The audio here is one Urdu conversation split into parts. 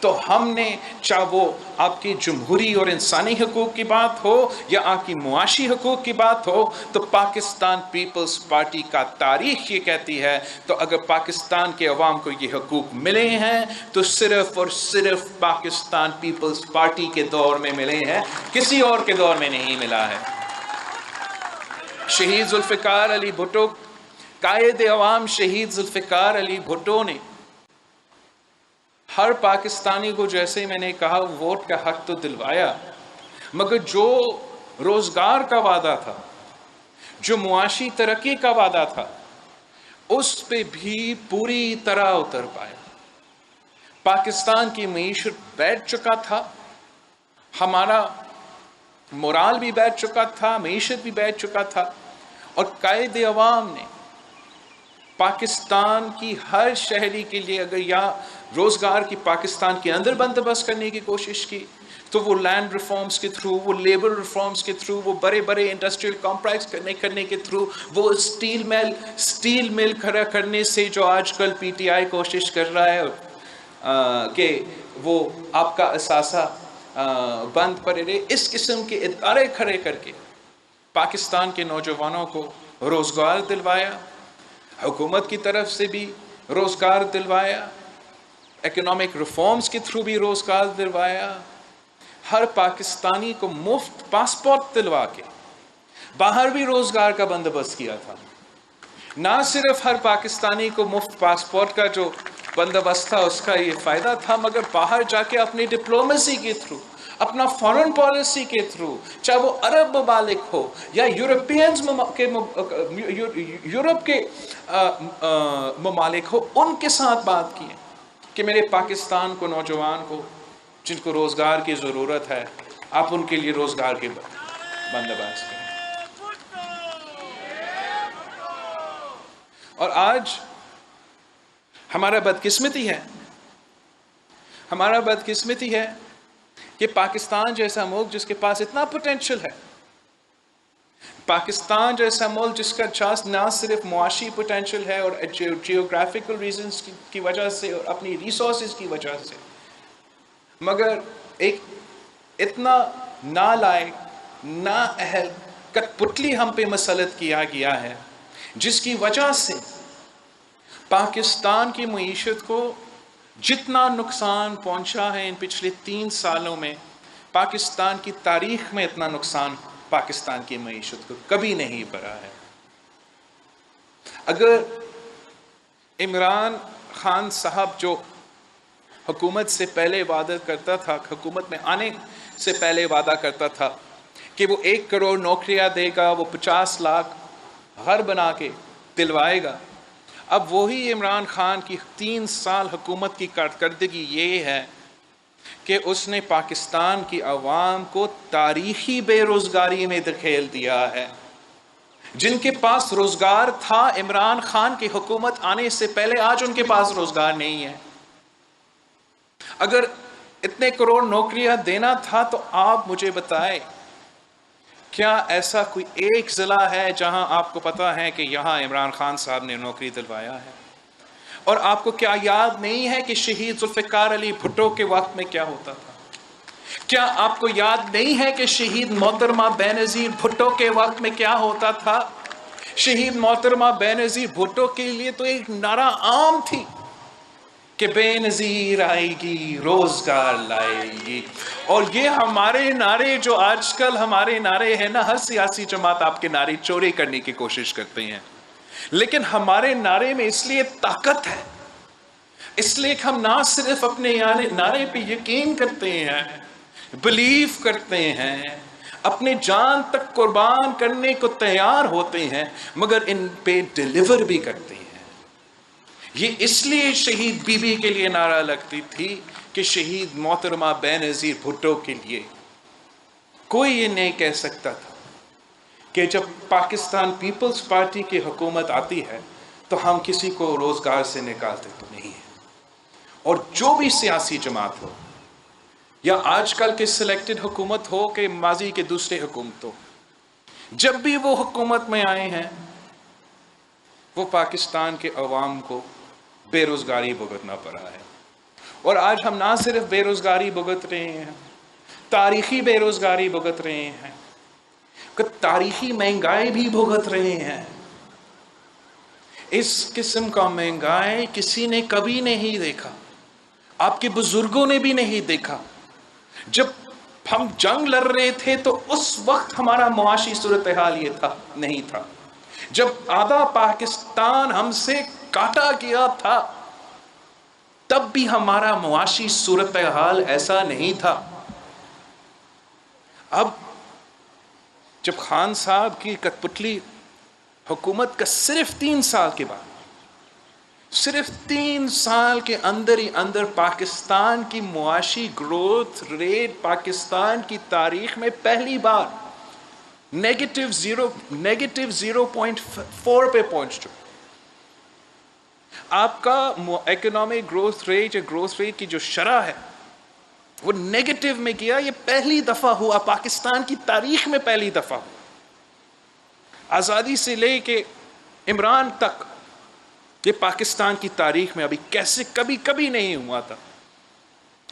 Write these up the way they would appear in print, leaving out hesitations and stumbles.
تو ہم نے چاہے وہ آپ کی جمہوری اور انسانی حقوق کی بات ہو یا آپ کی معاشی حقوق کی بات ہو، تو پاکستان پیپلز پارٹی کا تاریخ یہ کہتی ہے، تو اگر پاکستان کے عوام کو یہ حقوق ملے ہیں تو صرف اور صرف پاکستان پیپلز پارٹی کے دور میں ملے ہیں، کسی اور کے دور میں نہیں ملا ہے۔ شہید ذوالفقار علی بھٹو، قائد عوام شہید ذوالفقار علی بھٹو نے ہر پاکستانی کو، جیسے میں نے کہا، ووٹ کا حق تو دلوایا، مگر جو روزگار کا وعدہ تھا، جو معاشی ترقی کا وعدہ تھا، اس پہ بھی پوری طرح اتر پایا۔ پاکستان کی معیشت بیٹھ چکا تھا، ہمارا مورال بھی بیٹھ چکا تھا، معیشت بھی بیٹھ چکا تھا، اور قائد عوام نے پاکستان کی ہر شہری کے لیے اگر یا روزگار کی پاکستان کے اندر بندوبست کرنے کی کوشش کی، تو وہ لینڈ ریفارمز کے تھرو، وہ لیبر ریفارمز کے تھرو، وہ بڑے بڑے انڈسٹریل کمپلیکس کرنے کے تھرو، وہ اسٹیل مل کھڑا کرنے سے جو آج کل پی ٹی آئی کوشش کر رہا ہے کہ وہ آپ کا اثاثہ بند پڑے رہے، اس قسم کے ادارے کھڑے کر کے پاکستان کے نوجوانوں کو روزگار دلوایا، حکومت کی طرف سے بھی روزگار دلوایا، اکنامک ریفارمز کے تھرو بھی روزگار دلوایا، ہر پاکستانی کو مفت پاسپورٹ دلوا کے باہر بھی روزگار کا بندوبست کیا تھا۔ نہ صرف ہر پاکستانی کو مفت پاسپورٹ کا جو بندوبست تھا اس کا یہ فائدہ تھا، مگر باہر جا کے اپنی ڈپلومیسی کے تھرو، اپنا فارن پالیسی کے تھرو، چاہے وہ عرب ممالک ہو یا یورپ کے ممالک ہو، ان کے ساتھ بات کی کہ میرے پاکستان کو نوجوان کو جن کو روزگار کی ضرورت ہے، آپ ان کے لیے روزگار کے بندوبست کریں۔ اور آج ہمارا بدقسمتی ہے کہ پاکستان جیسا ملک جس کے پاس اتنا پوٹینشل ہے، پاکستان جیسا ملک جس کا نہ صرف معاشی پوٹینشل ہے اور جیوگرافیکل ریزنز کی وجہ سے اور اپنی ریسورسز کی وجہ سے، مگر ایک اتنا نالائق، نااہل کٹ پتلی ہم پہ مسلط کیا گیا ہے، جس کی وجہ سے پاکستان کی معیشت کو جتنا نقصان پہنچا ہے ان پچھلے 3 سالوں میں، پاکستان کی تاریخ میں اتنا نقصان پاکستان کی معیشت کو کبھی نہیں پڑا ہے۔ اگر عمران خان صاحب جو حکومت سے پہلے وعدہ کرتا تھا، حکومت میں آنے سے پہلے وعدہ کرتا تھا کہ وہ 1 کروڑ نوکریاں دے گا، وہ 50 لاکھ گھر بنا کے دلوائے گا، اب وہی عمران خان کی 3 سال حکومت کی کارکردگی یہ ہے کہ اس نے پاکستان کی عوام کو تاریخی بے روزگاری میں دھکیل دیا ہے۔ جن کے پاس روزگار تھا عمران خان کی حکومت آنے سے پہلے، آج ان کے پاس روزگار نہیں ہے۔ اگر اتنے کروڑ نوکریاں دینا تھا تو آپ مجھے بتائیں، کیا ایسا کوئی ایک ضلع ہے جہاں آپ کو پتا ہے کہ یہاں عمران خان صاحب نے نوکری دلوایا ہے؟ اور آپ کو کیا یاد نہیں ہے کہ شہید ذوالفقار علی بھٹو کے وقت میں کیا ہوتا تھا؟ کیا آپ کو یاد نہیں ہے کہ شہید محترمہ بے نظیر بھٹو کے وقت میں کیا ہوتا تھا؟ شہید محترمہ بے نظیر بھٹو کے لیے تو ایک نعرہ عام تھی کہ بے نظیر آئے گی، روزگار لائے گی۔ اور یہ ہمارے نعرے جو آج کل ہمارے نعرے ہیں نا، ہر سیاسی جماعت آپ کے نعرے چوری کرنے کی کوشش کرتے ہیں، لیکن ہمارے نعرے میں اس لیے طاقت ہے، اس لیے کہ ہم نہ صرف اپنے نعرے پہ یقین کرتے ہیں، بلیو کرتے ہیں، اپنے جان تک قربان کرنے کو تیار ہوتے ہیں، مگر ان پہ ڈیلیور بھی کرتے ہیں۔ یہ اس لیے شہید بی بی کے لیے نعرہ لگتی تھی کہ شہید محترمہ بے نظیر بھٹو کے لیے کوئی یہ نہیں کہہ سکتا تھا کہ جب پاکستان پیپلز پارٹی کی حکومت آتی ہے تو ہم کسی کو روزگار سے نکالتے تو نہیں ہیں۔ اور جو بھی سیاسی جماعت ہو یا آج کل کے سلیکٹڈ حکومت ہو کہ ماضی کے دوسرے حکومت ہو، جب بھی وہ حکومت میں آئے ہیں وہ پاکستان کے عوام کو بے روزگاری بھگتنا پڑا ہے، اور آج ہم نہ صرف بے روزگاری بھگت رہے ہیں، تاریخی بے روزگاری بھگت رہے ہیں، تاریخی مہنگائی بھی بھگت رہے ہیں۔ اس قسم کا مہنگائی کسی نے کبھی نہیں دیکھا، آپ کے بزرگوں نے بھی نہیں دیکھا۔ جب ہم جنگ لڑ رہے تھے تو اس وقت ہمارا معاشی صورتحال یہ نہیں تھا۔ جب آدھا پاکستان ہم سے کاٹا گیا تھا تب بھی ہمارا معاشی صورتحال ایسا نہیں تھا۔ اب جب خان صاحب کی کٹپٹلی حکومت کا صرف 3 سال کے بعد، صرف 3 سال کے اندر ہی اندر پاکستان کی معاشی گروتھ ریٹ پاکستان کی تاریخ میں پہلی بار نیگیٹو 0.4 پہ پہنچ چکا۔ آپ کا اکنامک گروتھ ریٹ یا گروتھ ریٹ کی جو شرح ہے وہ نیگیٹو میں گیا۔ یہ پہلی دفعہ ہوا پاکستان کی تاریخ میں، پہلی دفعہ ہوا۔ آزادی سے لے کے عمران تک یہ پاکستان کی تاریخ میں ابھی کیسے کبھی نہیں ہوا تھا۔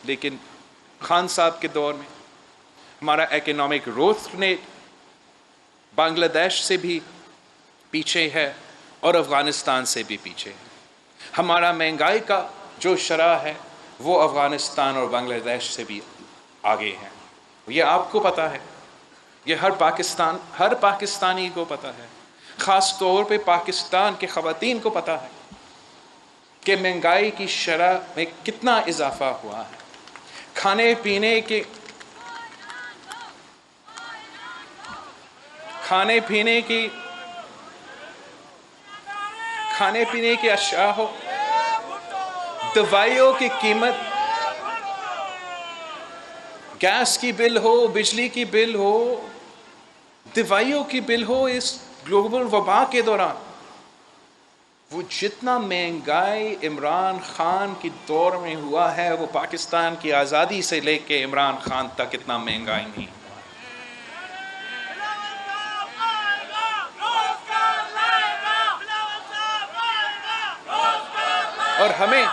لیکن خان صاحب کے دور میں ہمارا اکنامک گروتھ ریٹ بنگلہ دیش سے بھی پیچھے ہے اور افغانستان سے بھی پیچھے ہے۔ ہمارا مہنگائی کا جو شرح ہے وہ افغانستان اور بنگلہ دیش سے بھی آگے ہے۔ یہ آپ کو پتا ہے، یہ ہر پاکستانی کو پتا ہے، خاص طور پہ پاکستان کے خواتین کو پتا ہے کہ مہنگائی کی شرح میں کتنا اضافہ ہوا ہے۔ کھانے پینے کی اشیاء ہو، دوائیوں کی قیمت، گیس کی بل ہو، بجلی کی بل ہو، دوائیوں کی بل ہو، اس گلوبل وبا کے دوران وہ جتنا مہنگائی عمران خان کی دور میں ہوا ہے وہ پاکستان کی آزادی سے لے کے عمران خان تک اتنا مہنگائی نہیں۔ اور ہمیں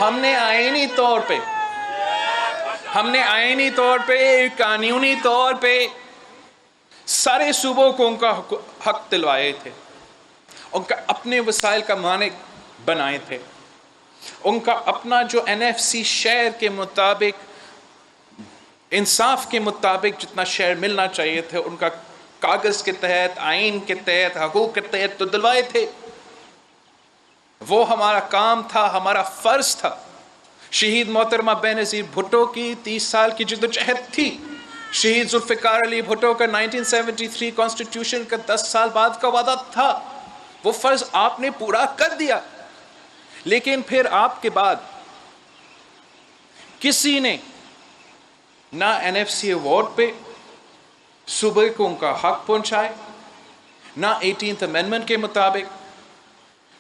ہم نے آئینی طور پہ قانونی طور پہ سارے صوبوں کو ان کا حق دلوائے تھے، ان کا اپنے وسائل کا مالک بنائے تھے، ان کا اپنا جو NFC شیئر کے مطابق، انصاف کے مطابق جتنا شیئر ملنا چاہیے تھے ان کا کاغذ کے تحت، آئین کے تحت، حقوق کے تحت تو دلوائے تھے۔ وہ ہمارا کام تھا، ہمارا فرض تھا۔ شہید محترمہ بینظیر بھٹو کی 30 سال کی جدوجہد تھی، شہید ذوالفقار علی بھٹو کا 1973 کانسٹیٹیوشن کا 10 سال بعد کا وعدہ تھا، وہ فرض آپ نے پورا کر دیا۔ لیکن پھر آپ کے بعد کسی نے نہ NFC ایوارڈ پہ صوبے کو ان کا حق پہنچائے، نہ 18th امینڈمنٹ کے مطابق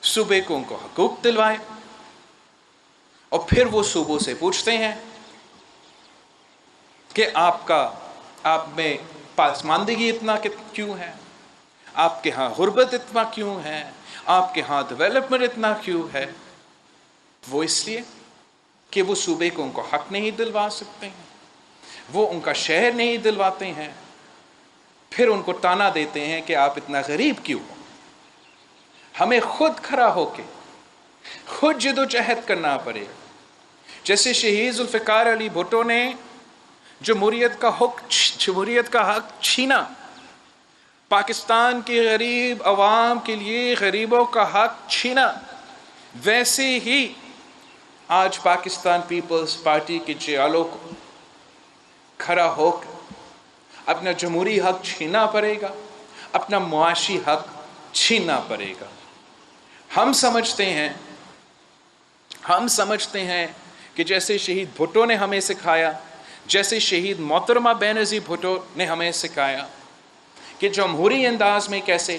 صوبے کو ان کو حقوق دلوائے، اور پھر وہ صوبوں سے پوچھتے ہیں کہ آپ میں پسماندگی اتنا کیوں ہے، آپ کے ہاں غربت اتنا کیوں ہے، آپ کے ہاں ڈیولپمنٹ اتنا کیوں ہے؟ وہ اس لیے کہ وہ صوبے کو ان کو حق نہیں دلوا سکتے ہیں، وہ ان کا شہر نہیں دلواتے ہیں، پھر ان کو تانا دیتے ہیں کہ آپ اتنا غریب کیوں ہو۔ ہمیں خود کھڑا ہو کے خود جدوجہد کرنا پڑے، جیسے شہید ذوالفقار علی بھٹو نے جمہوریت کا حق چھینا، پاکستان کے غریب عوام کے لیے غریبوں کا حق چھینا، ویسے ہی آج پاکستان پیپلز پارٹی کے جیالوں کو کھڑا ہو کر اپنا جمہوری حق چھیننا پڑے گا، اپنا معاشی حق چھیننا پڑے گا۔ ہم سمجھتے ہیں کہ جیسے شہید بھٹو نے ہمیں سکھایا، جیسے شہید محترمہ بینظیر بھٹو نے ہمیں سکھایا کہ جمہوری انداز میں کیسے